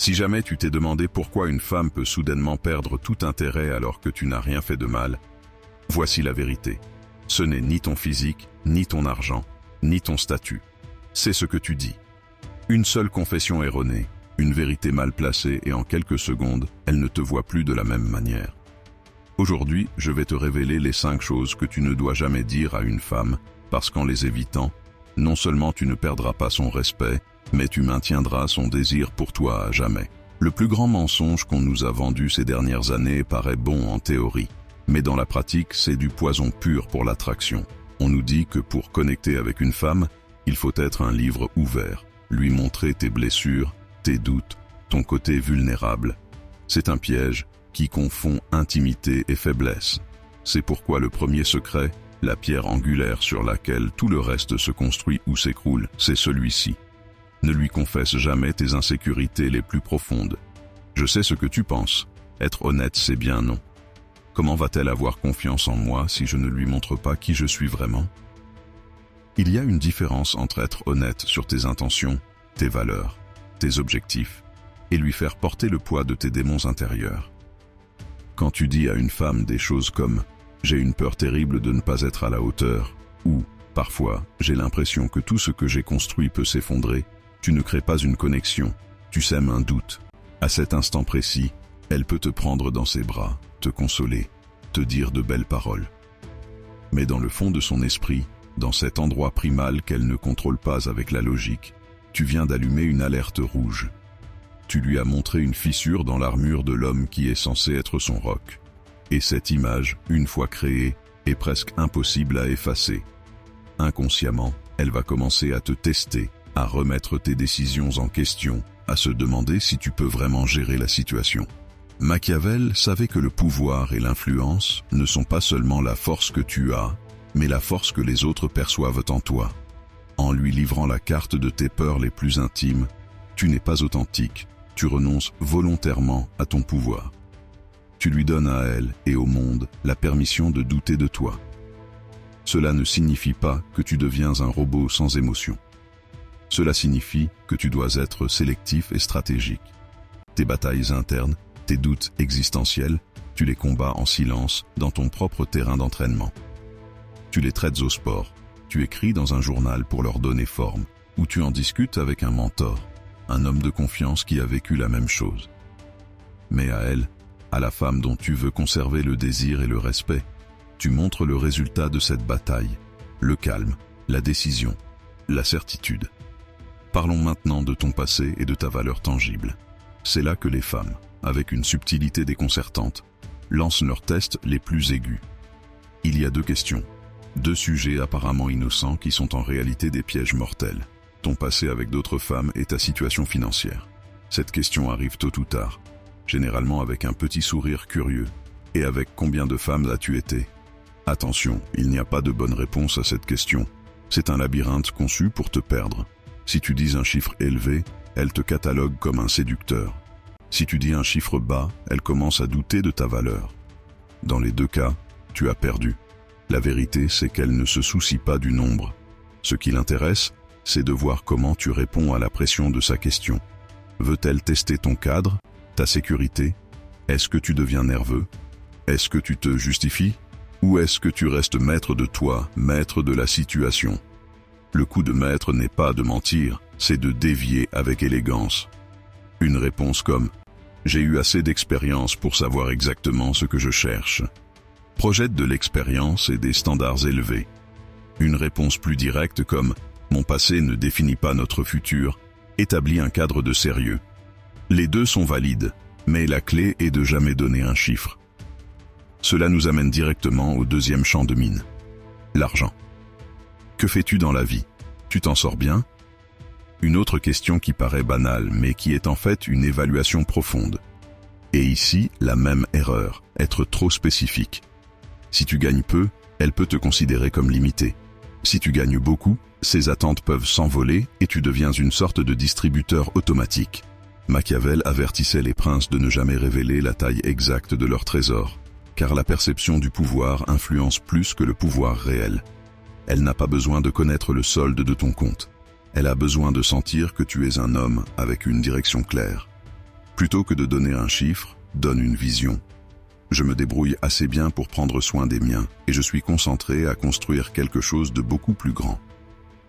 Si jamais tu t'es demandé pourquoi une femme peut soudainement perdre tout intérêt alors que tu n'as rien fait de mal, voici la vérité. Ce n'est ni ton physique, ni ton argent, ni ton statut. C'est ce que tu dis. Une seule confession erronée, une vérité mal placée et en quelques secondes, elle ne te voit plus de la même manière. Aujourd'hui, je vais te révéler les 5 choses que tu ne dois jamais dire à une femme, parce qu'en les évitant, non seulement tu ne perdras pas son respect, mais tu maintiendras son désir pour toi à jamais. Le plus grand mensonge qu'on nous a vendu ces dernières années paraît bon en théorie, mais dans la pratique, c'est du poison pur pour l'attraction. On nous dit que pour connecter avec une femme, il faut être un livre ouvert, lui montrer tes blessures, tes doutes, ton côté vulnérable. C'est un piège qui confond intimité et faiblesse. C'est pourquoi le premier secret, la pierre angulaire sur laquelle tout le reste se construit ou s'écroule, c'est celui-ci. Ne lui confesse jamais tes insécurités les plus profondes. Je sais ce que tu penses. Être honnête, c'est bien non. Comment va-t-elle avoir confiance en moi si je ne lui montre pas qui je suis vraiment? Il y a une différence entre être honnête sur tes intentions, tes valeurs, tes objectifs, et lui faire porter le poids de tes démons intérieurs. Quand tu dis à une femme des choses comme « j'ai une peur terrible de ne pas être à la hauteur » ou « parfois, j'ai l'impression que tout ce que j'ai construit peut s'effondrer », tu ne crées pas une connexion, tu sèmes un doute. À cet instant précis, elle peut te prendre dans ses bras, te consoler, te dire de belles paroles. Mais dans le fond de son esprit, dans cet endroit primal qu'elle ne contrôle pas avec la logique, tu viens d'allumer une alerte rouge. Tu lui as montré une fissure dans l'armure de l'homme qui est censé être son roc. Et cette image, une fois créée, est presque impossible à effacer. Inconsciemment, elle va commencer à te tester, à remettre tes décisions en question, à se demander si tu peux vraiment gérer la situation. Machiavel savait que le pouvoir et l'influence ne sont pas seulement la force que tu as, mais la force que les autres perçoivent en toi. En lui livrant la carte de tes peurs les plus intimes, tu n'es pas authentique, tu renonces volontairement à ton pouvoir. Tu lui donnes à elle et au monde la permission de douter de toi. Cela ne signifie pas que tu deviens un robot sans émotion. Cela signifie que tu dois être sélectif et stratégique. Tes batailles internes, tes doutes existentiels, tu les combats en silence dans ton propre terrain d'entraînement. Tu les traites au sport, tu écris dans un journal pour leur donner forme, ou tu en discutes avec un mentor, un homme de confiance qui a vécu la même chose. Mais à elle, à la femme dont tu veux conserver le désir et le respect, tu montres le résultat de cette bataille, le calme, la décision, la certitude. Parlons maintenant de ton passé et de ta valeur tangible. C'est là que les femmes, avec une subtilité déconcertante, lancent leurs tests les plus aigus. Il y a 2 questions, 2 sujets apparemment innocents qui sont en réalité des pièges mortels. Ton passé avec d'autres femmes et ta situation financière. Cette question arrive tôt ou tard, généralement avec un petit sourire curieux. Et avec combien de femmes as-tu été? Attention, il n'y a pas de bonne réponse à cette question. C'est un labyrinthe conçu pour te perdre. Si tu dis un chiffre élevé, elle te catalogue comme un séducteur. Si tu dis un chiffre bas, elle commence à douter de ta valeur. Dans les 2 cas, tu as perdu. La vérité, c'est qu'elle ne se soucie pas du nombre. Ce qui l'intéresse, c'est de voir comment tu réponds à la pression de sa question. Veut-elle tester ton cadre, ta sécurité? Est-ce que tu deviens nerveux? Est-ce que tu te justifies? Ou est-ce que tu restes maître de toi, maître de la situation? Le coup de maître n'est pas de mentir, c'est de dévier avec élégance. Une réponse comme « J'ai eu assez d'expérience pour savoir exactement ce que je cherche ». Projette de l'expérience et des standards élevés. Une réponse plus directe comme « Mon passé ne définit pas notre futur », établit un cadre de sérieux. Les 2 sont valides, mais la clé est de jamais donner un chiffre. Cela nous amène directement au 2e champ de mine. L'argent. Que fais-tu dans la vie? Tu t'en sors bien? Une autre question qui paraît banale, mais qui est en fait une évaluation profonde. Et ici, la même erreur, être trop spécifique. Si tu gagnes peu, elle peut te considérer comme limité. Si tu gagnes beaucoup, ses attentes peuvent s'envoler et tu deviens une sorte de distributeur automatique. Machiavel avertissait les princes de ne jamais révéler la taille exacte de leur trésor, car la perception du pouvoir influence plus que le pouvoir réel. Elle n'a pas besoin de connaître le solde de ton compte. Elle a besoin de sentir que tu es un homme avec une direction claire. Plutôt que de donner un chiffre, donne une vision. Je me débrouille assez bien pour prendre soin des miens et je suis concentré à construire quelque chose de beaucoup plus grand.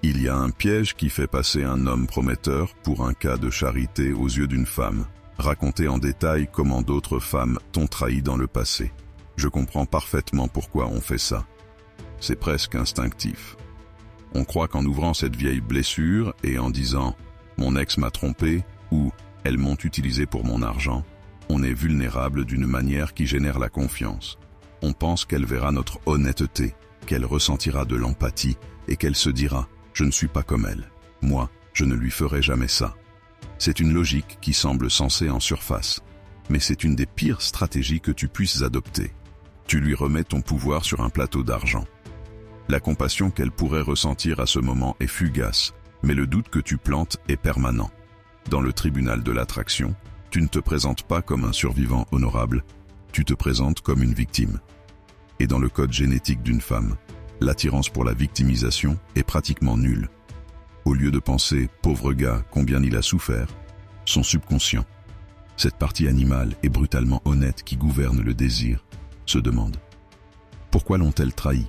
Il y a un piège qui fait passer un homme prometteur pour un cas de charité aux yeux d'une femme. Raconter en détail comment d'autres femmes t'ont trahi dans le passé. Je comprends parfaitement pourquoi on fait ça. C'est presque instinctif. On croit qu'en ouvrant cette vieille blessure et en disant « mon ex m'a trompé » ou « elles m'ont utilisé pour mon argent », on est vulnérable d'une manière qui génère la confiance. On pense qu'elle verra notre honnêteté, qu'elle ressentira de l'empathie et qu'elle se dira « je ne suis pas comme elle. Moi, je ne lui ferai jamais ça ». C'est une logique qui semble sensée en surface, mais c'est une des pires stratégies que tu puisses adopter. Tu lui remets ton pouvoir sur un plateau d'argent. La compassion qu'elle pourrait ressentir à ce moment est fugace, mais le doute que tu plantes est permanent. Dans le tribunal de l'attraction, tu ne te présentes pas comme un survivant honorable, tu te présentes comme une victime. Et dans le code génétique d'une femme, l'attirance pour la victimisation est pratiquement nulle. Au lieu de penser « pauvre gars, combien il a souffert », son subconscient, cette partie animale et brutalement honnête qui gouverne le désir, se demande « pourquoi l'ont-elles trahi ?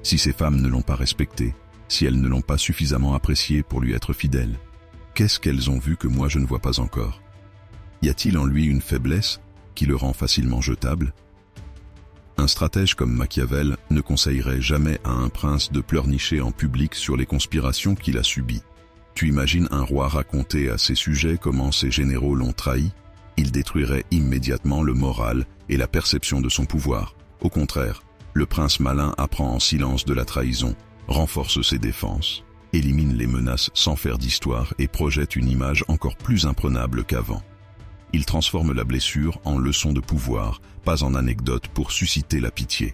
Si ces femmes ne l'ont pas respecté, si elles ne l'ont pas suffisamment apprécié pour lui être fidèles, qu'est-ce qu'elles ont vu que moi je ne vois pas encore ? Y a-t-il en lui une faiblesse qui le rend facilement jetable ? Un stratège comme Machiavel ne conseillerait jamais à un prince de pleurnicher en public sur les conspirations qu'il a subies. Tu imagines un roi raconter à ses sujets comment ses généraux l'ont trahi ? Il détruirait immédiatement le moral et la perception de son pouvoir. Au contraire, le prince malin apprend en silence de la trahison, renforce ses défenses, élimine les menaces sans faire d'histoire et projette une image encore plus imprenable qu'avant. Il transforme la blessure en leçon de pouvoir, pas en anecdote pour susciter la pitié.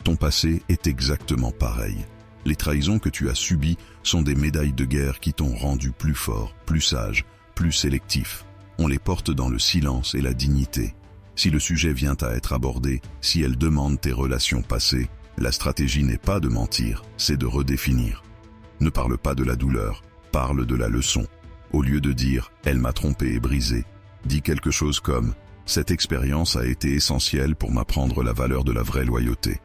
Ton passé est exactement pareil. Les trahisons que tu as subies sont des médailles de guerre qui t'ont rendu plus fort, plus sage, plus sélectif. On les porte dans le silence et la dignité. Si le sujet vient à être abordé, si elle demande tes relations passées, la stratégie n'est pas de mentir, c'est de redéfinir. Ne parle pas de la douleur, parle de la leçon. Au lieu de dire « elle m'a trompé et brisé », dis quelque chose comme « cette expérience a été essentielle pour m'apprendre la valeur de la vraie loyauté.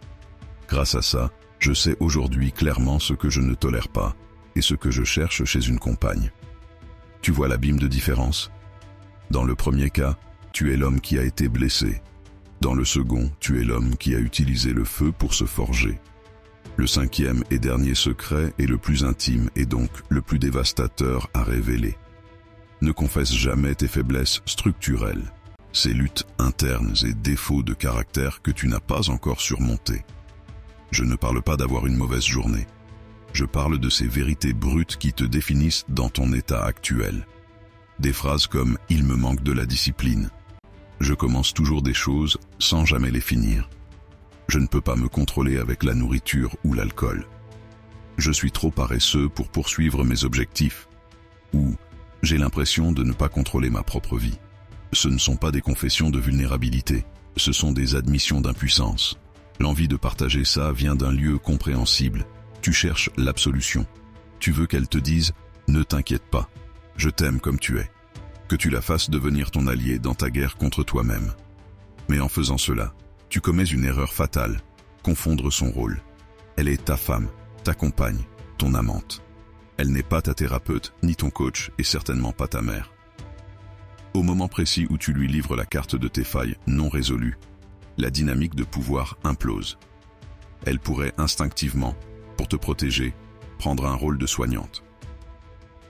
Grâce à ça, je sais aujourd'hui clairement ce que je ne tolère pas et ce que je cherche chez une compagne. » Tu vois l'abîme de différence ? Dans le premier cas, tu es l'homme qui a été blessé. Dans le second, tu es l'homme qui a utilisé le feu pour se forger. Le cinquième et dernier secret est le plus intime et donc le plus dévastateur à révéler. Ne confesse jamais tes faiblesses structurelles, ces luttes internes et défauts de caractère que tu n'as pas encore surmontés. Je ne parle pas d'avoir une mauvaise journée. Je parle de ces vérités brutes qui te définissent dans ton état actuel. Des phrases comme « il me manque de la discipline »,« je commence toujours des choses sans jamais les finir »,« je ne peux pas me contrôler avec la nourriture ou l'alcool »,« je suis trop paresseux pour poursuivre mes objectifs » ou « j'ai l'impression de ne pas contrôler ma propre vie ». Ce ne sont pas des confessions de vulnérabilité, ce sont des admissions d'impuissance. L'envie de partager ça vient d'un lieu compréhensible. Tu cherches l'absolution. Tu veux qu'elle te dise « ne t'inquiète pas, je t'aime comme tu es », que tu la fasses devenir ton allié dans ta guerre contre toi-même. Mais en faisant cela, tu commets une erreur fatale, confondre son rôle. Elle est ta femme, ta compagne, ton amante. Elle n'est pas ta thérapeute, ni ton coach, et certainement pas ta mère. Au moment précis où tu lui livres la carte de tes failles non résolues, la dynamique de pouvoir implose. Elle pourrait instinctivement, pour te protéger, prendre un rôle de soignante.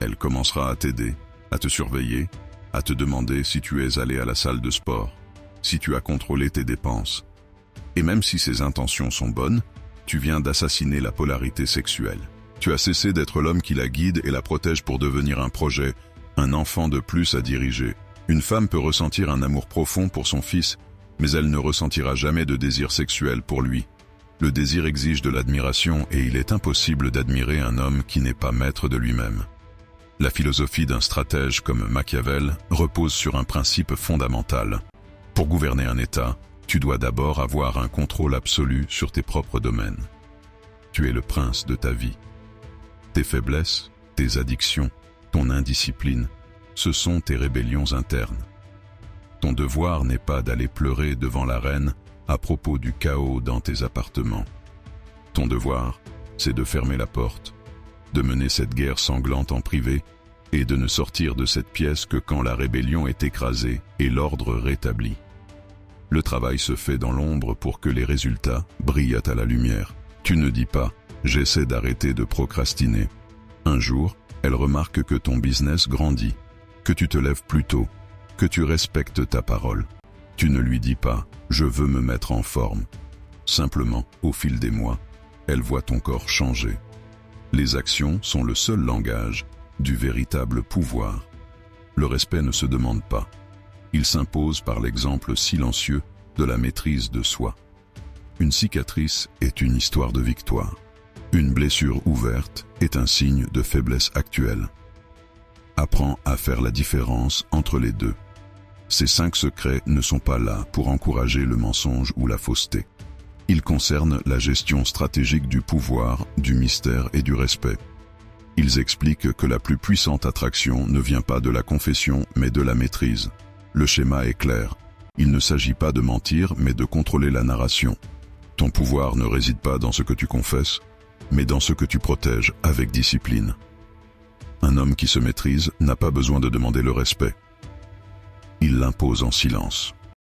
Elle commencera à t'aider, à te surveiller, à te demander si tu es allé à la salle de sport, si tu as contrôlé tes dépenses. Et même si ses intentions sont bonnes, tu viens d'assassiner la polarité sexuelle. Tu as cessé d'être l'homme qui la guide et la protège pour devenir un projet, un enfant de plus à diriger. Une femme peut ressentir un amour profond pour son fils, mais elle ne ressentira jamais de désir sexuel pour lui. Le désir exige de l'admiration et il est impossible d'admirer un homme qui n'est pas maître de lui-même. La philosophie d'un stratège comme Machiavel repose sur un principe fondamental. Pour gouverner un État, tu dois d'abord avoir un contrôle absolu sur tes propres domaines. Tu es le prince de ta vie. Tes faiblesses, tes addictions, ton indiscipline, ce sont tes rébellions internes. Ton devoir n'est pas d'aller pleurer devant la reine à propos du chaos dans tes appartements. Ton devoir, c'est de fermer la porte, de mener cette guerre sanglante en privé et de ne sortir de cette pièce que quand la rébellion est écrasée et l'ordre rétabli. Le travail se fait dans l'ombre pour que les résultats brillent à la lumière. Tu ne dis pas « j'essaie d'arrêter de procrastiner ». Un jour, elle remarque que ton business grandit, que tu te lèves plus tôt, que tu respectes ta parole. Tu ne lui dis pas « je veux me mettre en forme ». Simplement, au fil des mois, elle voit ton corps changer. Les actions sont le seul langage du véritable pouvoir. Le respect ne se demande pas. Il s'impose par l'exemple silencieux de la maîtrise de soi. Une cicatrice est une histoire de victoire. Une blessure ouverte est un signe de faiblesse actuelle. Apprends à faire la différence entre les deux. Ces 5 secrets ne sont pas là pour encourager le mensonge ou la fausseté. Ils concernent la gestion stratégique du pouvoir, du mystère et du respect. Ils expliquent que la plus puissante attraction ne vient pas de la confession, mais de la maîtrise. Le schéma est clair. Il ne s'agit pas de mentir, mais de contrôler la narration. Ton pouvoir ne réside pas dans ce que tu confesses, mais dans ce que tu protèges avec discipline. Un homme qui se maîtrise n'a pas besoin de demander le respect. Il l'impose en silence.